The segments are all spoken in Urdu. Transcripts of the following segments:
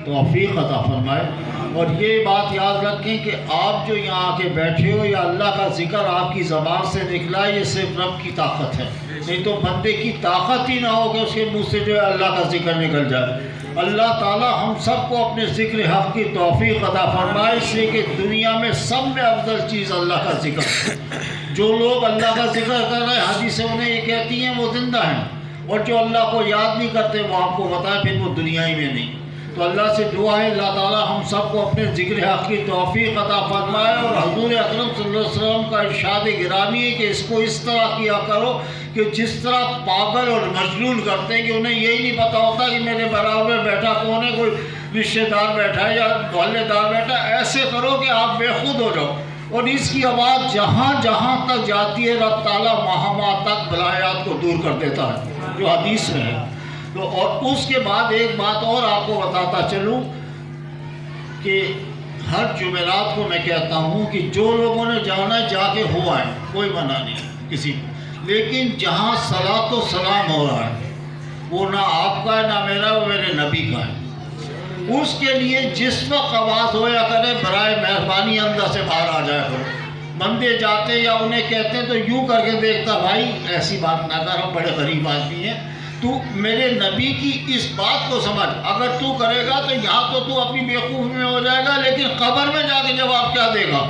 توفیق عطا فرمائے۔ اور یہ بات یاد رکھیں کہ آپ جو یہاں آ کے بیٹھے ہو یا اللہ کا ذکر آپ کی زبان سے نکلا ہے، یہ صرف رب کی طاقت ہے، نہیں تو بندے کی طاقت ہی نہ ہو کہ اس کے منہ سے جو ہے اللہ کا ذکر نکل جائے۔ اللہ تعالیٰ ہم سب کو اپنے ذکر حق کی توفیق عطا فرمائے، اس لیے کہ دنیا میں سب میں افضل چیز اللہ کا ذکر ہے۔ جو لوگ اللہ کا ذکر کر رہے ہیں، حدیثیں انہیں یہ کہتی ہیں وہ زندہ ہیں، اور جو اللہ کو یاد نہیں کرتے وہ آپ کو بتائیں پھر وہ دنیا ہی میں نہیں۔ تو اللہ سے دعا ہے اللہ تعالیٰ ہم سب کو اپنے ذکر حق کی توفیق عطا فرمائے، اور حضور اکرم صلی اللہ علیہ وسلم کا ارشاد گرامی ہے کہ اس کو اس طرح کیا کرو کہ جس طرح پاگل اور مجنون کرتے ہیں کہ انہیں یہی نہیں پتہ ہوتا کہ میرے برابر بیٹھا کون ہے، کوئی رشتہ دار بیٹھا ہے یا محلے دار بیٹھا ہے، ایسے کرو کہ آپ بے خود ہو جاؤ، اور اس کی آواز جہاں جہاں تک جاتی ہے رب تعالیٰ ماہ تک بلایات کو دور کر دیتا ہے، جو حدیث میں ہے۔ تو اور اس کے بعد ایک بات اور آپ کو بتاتا چلوں کہ ہر جمعرات کو میں کہتا ہوں کہ جو لوگوں نے جانا ہے جا کے ہو آئے، کوئی منع نہیں ہے کسی کو، لیکن جہاں صلاۃ و سلام ہو رہا ہے وہ نہ آپ کا ہے نہ میرا، وہ میرے نبی کا ہے، اس کے لیے جس وقت آواز ہویا کرے برائے مہربانی اندر سے باہر آ جائے کرو۔ بندے جاتے یا انہیں کہتے ہیں تو یوں کر کے دیکھتا، بھائی ایسی بات نہ کر، ہم بڑے غریب آدمی ہیں، تو میرے نبی کی اس بات کو سمجھ، اگر تو کرے گا تو یہاں تو اپنی بیوقوفی میں ہو جائے گا، لیکن قبر میں جا کے جواب کیا دے گا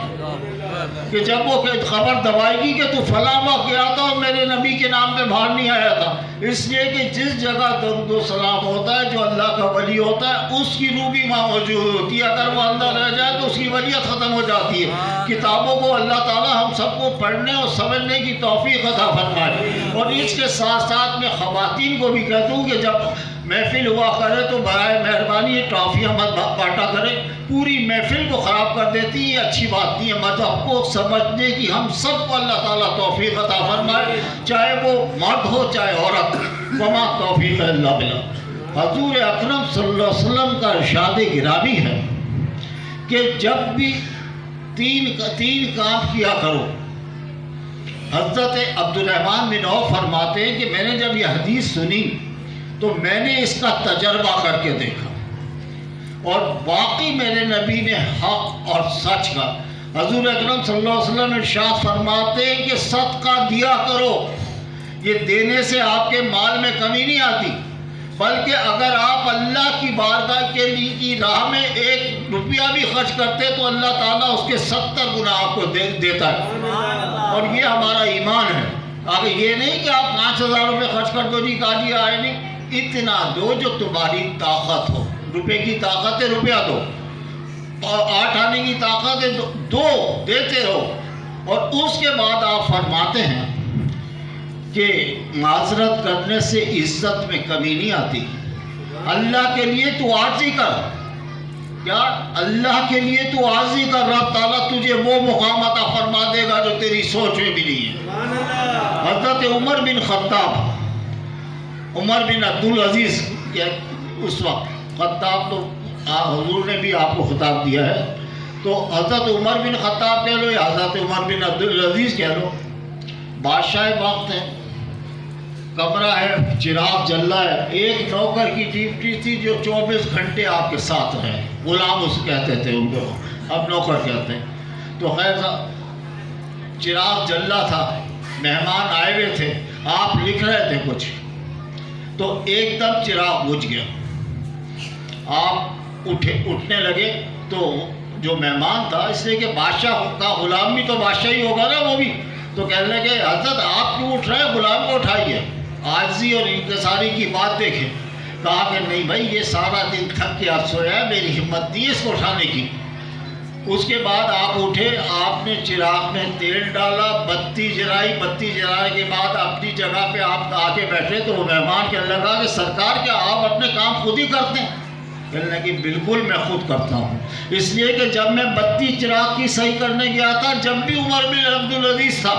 کہ جب وہ خبر دبائے گی کہ تو فلاں وقت گیا تھا اور میرے نبی کے نام پہ باہر نہیں آیا تھا۔ اس لیے کہ جس جگہ درود و سلام ہوتا ہے، جو اللہ کا ولی ہوتا ہے، اس کی روح بھی وہاں موجود ہوتی ہے، اگر وہ اندر رہ جائے تو اس کی ولیت ختم ہو جاتی ہے۔ کتابوں کو اللہ تعالیٰ ہم سب کو پڑھنے اور سمجھنے کی توفیق عطا فرمائے۔ اور اس کے ساتھ ساتھ میں خواتین کو بھی کہتا ہوں کہ جب محفل ہوا کرے تو برائے مہربانی یہ ٹرافیاں مت بانٹا کرے، پوری محفل کو خراب کر دیتی ہے، یہ اچھی بات نہیں ہے۔ مذہب کو سمجھنے کی ہم سب کو اللہ تعالیٰ توفیق عطا فرمائے، چاہے وہ مرد ہو چاہے عورت، وما توفیق الا باللہ۔ حضور اکرم صلی اللہ علیہ وسلم کا ارشاد گرامی ہے کہ جب بھی تین کام کیا کرو۔ حضرت عبدالرحمن بن عوف فرماتے ہیں کہ میں نے جب یہ حدیث سنی تو میں نے اس کا تجربہ کر کے دیکھا، اور واقعی میرے نبی نے حق اور سچ کا۔ حضور اکرم صلی اللہ علیہ وسلم ارشاد فرماتے ہیں کہ صدقہ دیا کرو، یہ دینے سے آپ کے مال میں کمی نہیں آتی، بلکہ اگر آپ اللہ کی بارگاہ کے لیے کی راہ میں 1 روپیہ بھی خرچ کرتے تو اللہ تعالیٰ اس کے 70 گنا آپ کو دیتا ہے، اور یہ ہمارا ایمان ہے۔ آگے یہ نہیں کہ آپ 5000 روپے خرچ کر دو، جی کاجی آئے نہیں، اتنا دو جو تمہاری طاقت ہو۔ روپے کی طاقت ہے روپیہ دو، اور 8 آنے کی طاقت ہے دو، دیتے رہو۔ اور اس کے بعد آپ فرماتے ہیں کہ معذرت کرنے سے عزت میں کمی نہیں آتی۔ اللہ کے لیے تو عاجزی کر، کیا اللہ کے لیے تو عاجزی کر، رب تعالیٰ تجھے وہ مقام عطا فرما دے گا جو تیری سوچ میں بھی نہیں ہے۔ حضرت عمر بن خطاب، عمر بن عبدالعزیز کے اس وقت، خطاب تو حضور نے بھی آپ کو خطاب دیا ہے، تو حضرت عمر بن خطاب کہہ لو یا حضرت عمر بن عبدالعزیز کہہ لو، بادشاہ وقت ہے، کمرہ ہے، چراغ جل رہا ہے، ایک نوکر کی ڈیوٹی تھی جو 24 گھنٹے آپ کے ساتھ رہے، غلام اسے کہتے تھے ان کو، اب نوکر کہتے ہیں۔ تو خیر چراغ جل رہا تھا، مہمان آئے ہوئے تھے، آپ لکھ رہے تھے کچھ، تو ایک دم چراغ بجھ گیا، آپ اٹھنے لگے تو جو مہمان تھا، اس لیے کہ بادشاہ کا غلام بھی تو بادشاہ ہی ہوگا نا وہ بھی، تو کہنے لگے حضرت آپ کیوں اٹھ رہے ہیں، غلام کو اٹھائیے۔ عاجزی اور انکساری کی بات دیکھیں، کہا کہ نہیں بھائی یہ سارا دن تھک کے آپ سویا ہے، میری ہمت نہیں ہے اس کو اٹھانے کی۔ اس کے بعد آپ اٹھے، آپ نے چراغ میں تیل ڈالا، بتی جلائی، بتی جلانے کے بعد اپنی جگہ پہ آپ آ کے بیٹھے تو وہ مہمان کہنے لگا کہ سرکار کیا آپ اپنے کام خود ہی کرتے ہیں؟ کہنے لگے بالکل میں خود کرتا ہوں، اس لیے کہ جب میں بتی چراغ کی صحیح کرنے گیا تھا جب بھی عمر بن عبدالعزیز تھا،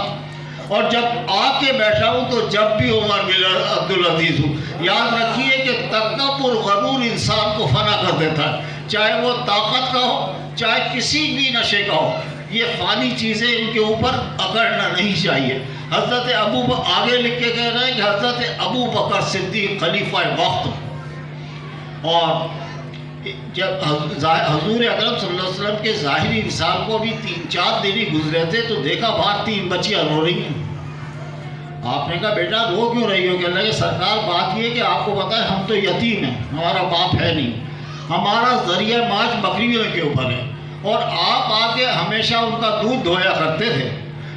اور جب آ کے بیٹھا ہوں تو جب بھی عمر بن عبدالعزیز ہوں۔ یاد رکھیے کہ تکبر غرور انسان کو فنا کر دیتا ہے، چاہے وہ طاقت کا ہو چاہے کسی بھی نشے کا ہو، یہ فانی چیزیں ان کے اوپر اکڑنا نہیں چاہیے۔ حضرت آگے لکھ کے کہہ رہے ہیں کہ حضرت ابو بکر صدیق خلیفہ وقت، اور جب حضور اکرم صلی اللہ علیہ وسلم کے ظاہری وصال کو بھی 3-4 دن ہی گزرے تھے تو دیکھا باہر 3 بچیاں رو رہی ہیں. آپ نے کہا بیٹا رو کیوں رہی ہو؟ کہنے لگے سرکار بات یہ ہے کہ آپ کو پتہ ہے ہم تو یتیم ہیں, ہمارا باپ ہے نہیں, ہمارا ذریعہ معاش بکریوں کے اوپر ہے, اور آپ آ کے ہمیشہ ان کا دودھ دھویا کرتے تھے,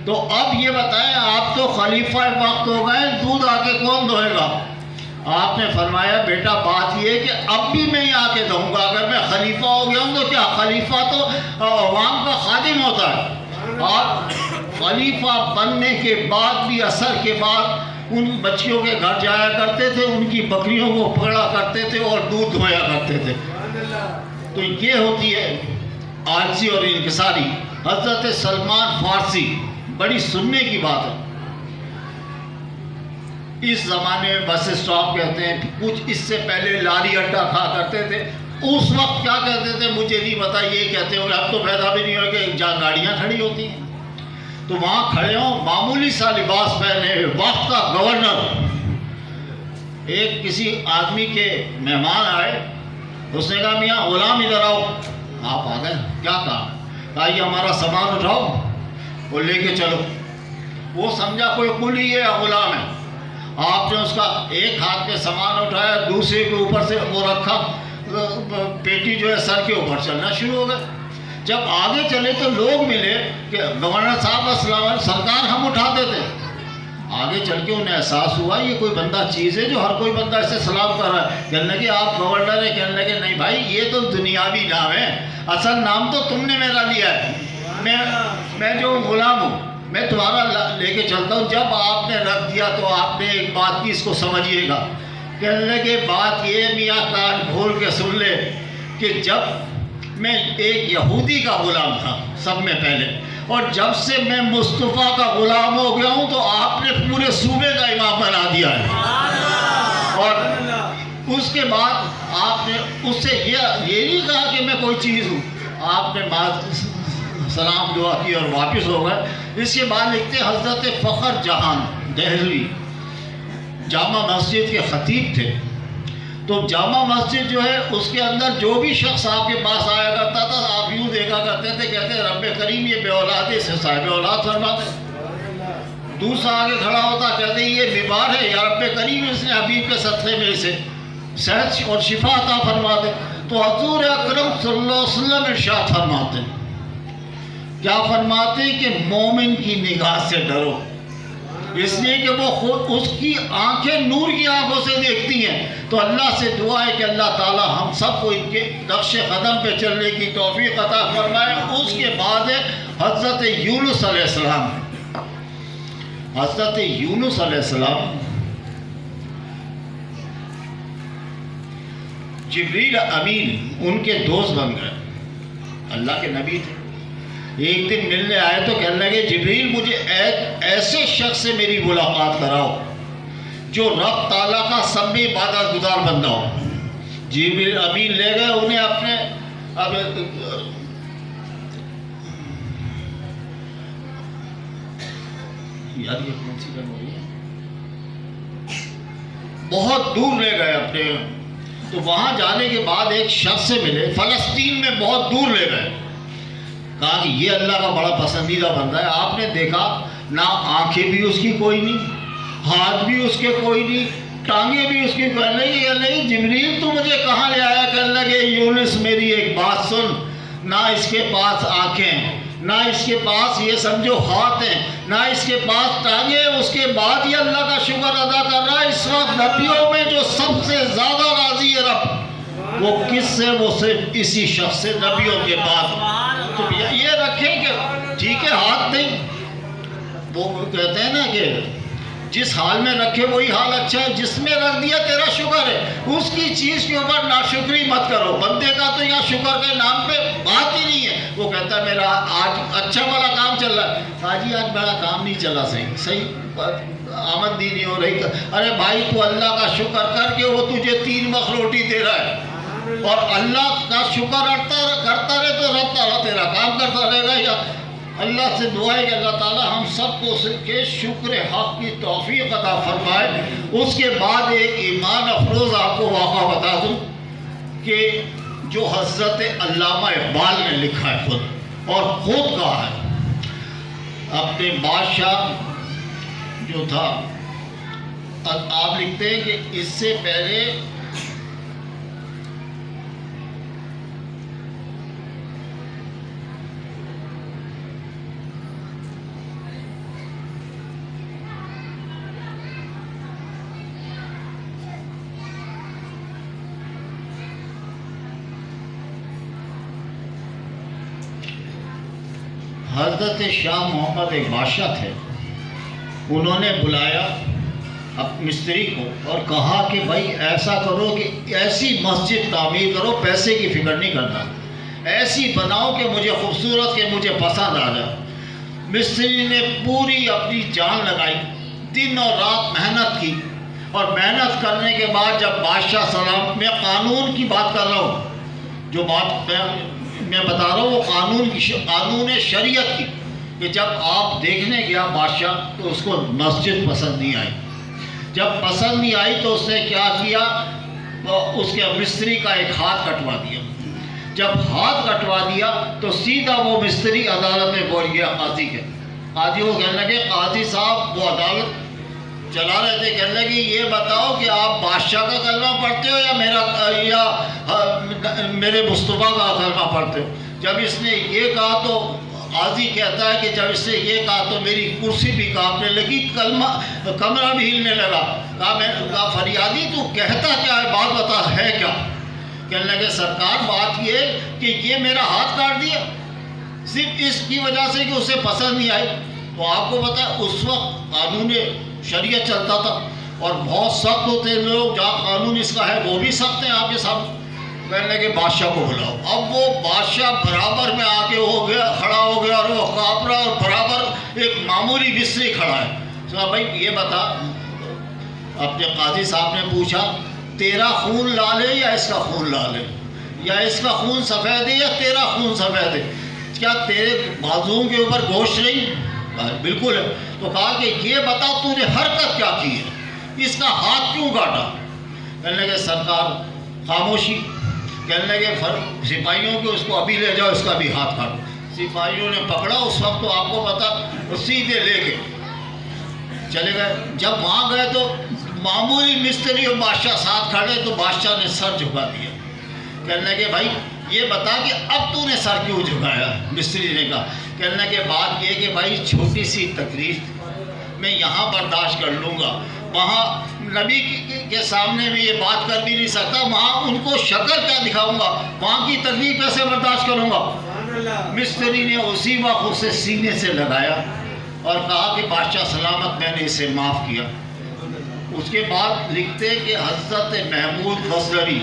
تو اب یہ بتائیں آپ تو خلیفہ وقت ہو گئے, دودھ آ کے کون دھوئے گا؟ آپ نے فرمایا بیٹا بات یہ ہے کہ اب بھی میں ہی آ کے دوں گا, اگر میں خلیفہ ہو گیا ہوں تو کیا, خلیفہ تو عوام کا خادم ہوتا ہے, اور خلیفہ بننے کے بعد بھی اثر کے بعد ان بچیوں کے گھر جایا کرتے تھے, ان کی بکریوں کو پکڑا کرتے تھے اور دودھ دھویا کرتے تھے. تو یہ ہوتی ہے عاجزی اور انکساری. حضرت سلمان فارسی, بڑی سننے کی بات ہے, اس زمانے میں بس اسٹاپ کہتے ہیں, کچھ اس سے پہلے لاری اڈا کھا کرتے تھے, اس وقت کیا کہتے تھے مجھے نہیں پتا, یہ کہتے ہوں اب تو پیدا بھی نہیں ہو کہ جہاں گاڑیاں کھڑی ہوتی ہیں تو وہاں کھڑے ہوں, معمولی سا لباس پہنے ہوئے, وقت کا گورنر. ایک کسی آدمی کے مہمان آئے, اس نے کہا میاں غلام ادھر آؤ. آپ آ گئے, کیا کہا؟ کہا یہ ہمارا سامان اٹھاؤ اور لے کے چلو. وہ سمجھا کوئی قلی ہے یا غلام ہے. آپ نے اس کا ایک ہاتھ پہ سامان اٹھایا, دوسرے کے اوپر سے وہ رکھا, پیٹی جو ہے سر کے اوپر چلنا شروع ہو گئے. جب آگے چلے تو لوگ ملے کہ گورنر صاحب السلام علیکم, سرکار ہم اٹھاتے تھے. آگے چل کے انہیں احساس ہوا یہ کوئی بندہ چیز ہے جو ہر کوئی بندہ اسے سلام کر رہا ہے. کہنے لگے آپ گورنر ہیں؟ کہنے لگے نہیں بھائی یہ تو دنیاوی نام ہے, اصل نام تو تم نے میرا لیا ہے, میں جو غلام ہوں میں تمہارا لے کے چلتا ہوں. جب آپ نے رکھ دیا تو آپ نے ایک بات کی, اس کو سمجھیے گا. کہنے لگے بات یہ میاں کان کھول کے سن لے کہ جب میں ایک یہودی کا غلام تھا سب میں پہلے, اور جب سے میں مصطفیٰ کا غلام ہو گیا ہوں تو آپ نے پورے صوبے کا امام بنا دیا ہے. اور اس کے بعد آپ نے اس سے یہ نہیں کہا کہ میں کوئی چیز ہوں, آپ نے سلام دعا کی اور واپس ہو گئے. اس کے بعد لکھتے حضرت فخر جہان دہلوی جامع مسجد کے خطیب تھے. تو جامع مسجد جو ہے اس کے اندر جو بھی شخص آپ کے پاس آیا کرتا تھا آپ یوں دیکھا کرتے تھے, کہتے رب کریم یہ بے اولاد سے صاحب اولاد فرماتے. دوسرا آگے کھڑا ہوتا, کہتے یہ بیمار ہے یا رب کریم اس نے حبیب کے صدقے میں اسے صحت اور شفا عطا فرما دے. تو حضور اکرم صلی اللہ علیہ وسلم ارشاد فرماتے ہیں, کیا فرماتے ہیں کہ مومن کی نگاہ سے ڈرو, اس لیے کہ وہ خود اس کی آنکھیں نور کی آنکھوں سے دیکھتی ہیں. تو اللہ سے دعا ہے کہ اللہ تعالی ہم سب کو ان کے نقش قدم پہ چلنے کی توفیق عطا فرمائے. اس کے بعد ہے حضرت یونس علیہ السلام. حضرت یونس علیہ السلام جبریل امین ان کے دوست بن گئے, اللہ کے نبی تھے. ایک دن ملنے آئے تو کہنے لگے جبریل مجھے ایک ایسے شخص سے میری ملاقات کراؤ جو رب تعالیٰ کا سب میں عبادت گزار بندہ ہو. جبریل امین لے گئے انہیں اپنے, اب یار یہ کون سی جگہ ہو رہی ہے, بہت دور لے گئے اپنے. تو وہاں جانے کے بعد ایک شخص سے ملے, فلسطین میں بہت دور لے گئے, کہا کہ یہ اللہ کا بڑا پسندیدہ بندہ ہے. آپ نے دیکھا نہ آنکھیں بھی اس کی کوئی نہیں, ہاتھ بھی اس کے کوئی نہیں, ٹانگیں بھی اس کی کوئی نہیں. نہیں جبریل تو مجھے کہاں لے آیا؟ کہنے لگے یونس میری ایک بات سن, نہ اس کے پاس آنکھیں, نہ اس کے پاس یہ سمجھو ہاتھ ہیں, نہ اس کے پاس ٹانگیں, اس کے بعد یہ اللہ کا شکر ادا کر رہا ہے. اس وقت نبیوں میں جو سب سے زیادہ راضی ہے رب, وہ کس سے؟ وہ صرف اسی شخص سے, نبیوں کے بعد. تو یہ رکھیں کہ ٹھیک ہے ہاتھ نہیں, وہ کہتے ہیں نا کہ جس حال میں رکھے وہی حال اچھا ہے, جس میں رکھ دیا تیرا شکر ہے. اس کی چیز کے اوپر ناشکری مت کرو. بندے کا تو یہاں شکر کے نام پہ بات ہی نہیں ہے. وہ کہتا ہے میرا آج اچھا والا کام چل رہا ہے. حاجی آج بڑا کام نہیں چلا, صحیح آمدنی نہیں ہو رہی. ارے بھائی تو اللہ کا شکر کر کے وہ تجھے 3 وقت روٹی دے رہا ہے, اور اللہ کا شکر کرتا رہے تو رب تعالیٰ تیرا کام کرتا رہے گا. یا اللہ سے دعا ہے کہ اللہ تعالیٰ ہم سب کو اس کے شکر حق کی توفیق عطا فرمائے. اس کے بعد ایک ایمان افروز آپ کو واقعہ بتا دوں کہ جو حضرت علامہ اقبال نے لکھا ہے خود اور خود کہا ہے. اپنے بادشاہ جو تھا، آپ لکھتے ہیں کہ اس سے پہلے حضرت شاہ محمد ایک بادشاہ تھے، انہوں نے بلایا مستری کو اور کہا کہ بھائی ایسا کرو کہ ایسی مسجد تعمیر کرو، پیسے کی فکر نہیں کرنا، ایسی بناؤ کہ مجھے خوبصورت، کہ مجھے پسند آ جائے. مستری نے پوری اپنی جان لگائی، دن اور رات محنت کی، اور محنت کرنے کے بعد جب بادشاہ سلام، میں قانون کی بات کر رہا ہوں، جو بات میں بتا رہا ہوں وہ قانون شریعت کی، کہ جب آپ دیکھنے گیا بادشاہ تو اس کو مسجد پسند نہیں آئی. جب پسند نہیں آئی تو اس نے کیا کیا، اس کے مستری کا ایک ہاتھ کٹوا دیا. جب ہاتھ کٹوا دیا تو سیدھا وہ مستری عدالت میں پہنچ گیا قاضی کے. قاضی کو کہنے لگے، قاضی صاحب وہ عدالت چلا رہے تھے، کہنے لگے یہ بتاؤ کہ آپ بادشاہ کا کلمہ پڑھتے ہو یا میرے مصطفیٰ کا کلمہ پڑھتے ہو؟ جب اس نے یہ کہا تو قاضی کہتا ہے کہ جب اس نے یہ کہا تو میری کرسی بھی کانپنے لگی، کمرہ بھی ہلنے لگا. کہا فریادی تو کہتا کیا ہے، بات بتا ہے کیا؟ کہنے لگے سرکار بات یہ ہے کہ یہ میرا ہاتھ کاٹ دیا صرف اس کی وجہ سے کہ اسے پسند نہیں آئی. تو آپ کو پتا ہے اس وقت قانون شریعت چلتا تھا اور بہت سخت ہوتے ہیں لوگ، جہاں قانون اس کا ہے وہ بھی سخت ہیں آپ کے سامنے. کہنے لگے بادشاہ کو بلاؤ. اب وہ بادشاہ برابر میں آ کے ہو گیا، کھڑا ہو گیا، اور وہ کانپ رہا اور برابر ایک معمولی مستری کھڑا ہے. کہا بھائی یہ بتا، اپنے قاضی صاحب نے پوچھا تیرا خون لال ہے یا اس کا خون لال ہے، یا اس کا خون سفید ہے یا تیرا خون سفید ہے، کیا تیرے بازوؤں کے اوپر گوشت نہیں؟ بالکل ہے. تو کہا کہ یہ بتا تو نے حرکت کیا کی ہے، اس کا ہاتھ کیوں کاٹا؟ کہنے لگے سرکار خاموشی. کہنے لگے سپاہیوں کے اس کو ابھی لے جاؤ، اس کا بھی ہاتھ کاٹو. سپاہیوں نے پکڑا، اس وقت تو آپ کو پتا سیدھے لے کے چلے گئے. جب وہاں گئے تو معمولی مستری اور بادشاہ ساتھ کھڑے تو بادشاہ نے سر جھکا دیا. کہنے لگے بھائی یہ بتا کہ اب تو نے سر کیوں جھکایا؟ مستری نے کہا، کہنے لگے بات یہ کہ بھائی چھوٹی سی تکلیف میں یہاں برداشت کر لوں گا، وہاں نبی کے سامنے میں یہ بات کر بھی نہیں سکتا، وہاں ان کو شکل کیا دکھاؤں گا، وہاں کی تکلیف کیسے برداشت کروں گا؟ مستری نے اسی وقت اسے سینے سے لگایا اور کہا کہ بادشاہ سلامت، میں نے اسے معاف کیا. اس کے بعد لکھتے کہ حضرت محمود غزنوی،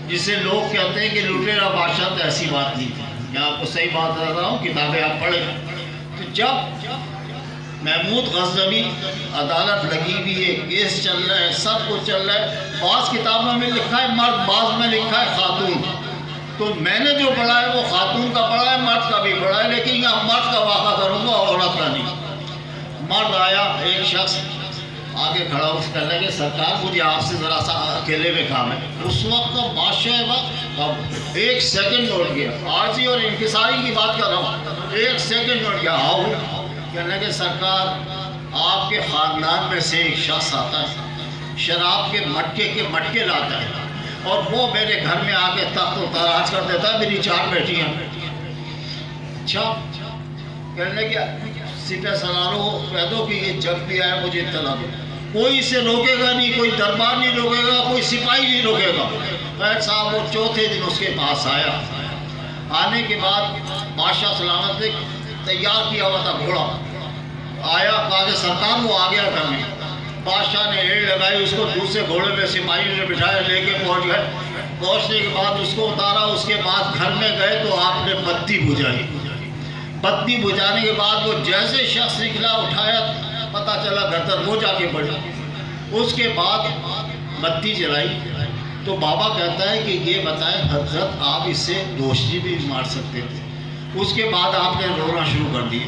جسے لوگ کہتے ہیں کہ لٹیرا بادشاہ، تو ایسی بات نہیں تھی. میں آپ کو صحیح بات بتا رہا ہوں، کتابیں آپ پڑھیں. تو جب محمود غزنوی، عدالت لگی ہوئی ہے، کیس چل رہا ہے، سب کچھ چل رہا ہے، بعض کتابوں میں لکھا ہے مرد، بعض میں لکھا ہے خاتون. تو میں نے جو پڑھا ہے وہ خاتون کا پڑھا ہے، مرد کا بھی پڑھا ہے، لیکن یہاں مرد کا واقعہ کروں گا، عورت کا نہیں. مرد آیا، ایک شخص آگے کھڑا ہو کر لگے سرکار مجھے آپ سے ذرا سا اکیلے میں کام ہے. اس وقت کا بادشاہ وقت ایک سیکنڈ اٹھ گیا، عارضی اور انکساری کی بات کر رہا ہوں، ایک سیکنڈ اٹھ گیا. آؤ. کہنے لگے سرکار آپ کے خاندان میں سے ایک شخص آتا ہے، شراب کے مٹکے لاتا ہے اور وہ میرے گھر میں آ کے تخت و تاراج کر دیتا ہے، میری 4 بیٹیاں. اچھا. کہنے لگے سپہ سالاروں کہہ دو کہ یہ جب بھی آئے مجھے اطلاع دو. کوئی اسے روکے گا نہیں، کوئی دربار نہیں روکے گا، کوئی سپاہی نہیں روکے گا. خیر صاحب وہ چوتھے دن اس کے پاس آیا. آنے کے بعد بادشاہ سلامت نے تیار کیا ہوا تھا گھوڑا. آیا، کہا کہ سرکار وہ آ گیا گھر میں. بادشاہ نے ریڑھ لگائی، اس کو دوسرے گھوڑے میں سپاہیوں نے بٹھایا، لے کے پہنچ گئے. پہنچنے کے بعد اس کو اتارا. اس کے بعد گھر میں گئے تو آپ نے بتی بجھائی. بتی بجھانے کے بعد وہ جیسے شخص نکلا، اٹھایا، پتہ چلا گھر تک وہ جا کے پڑی. اس کے بعد بتی جلائی تو بابا کہتا ہے کہ یہ بتائیں حضرت آپ اس سے روشنی بھی مار سکتے تھے. اس کے بعد آپ نے رونا شروع کر دیے.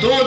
2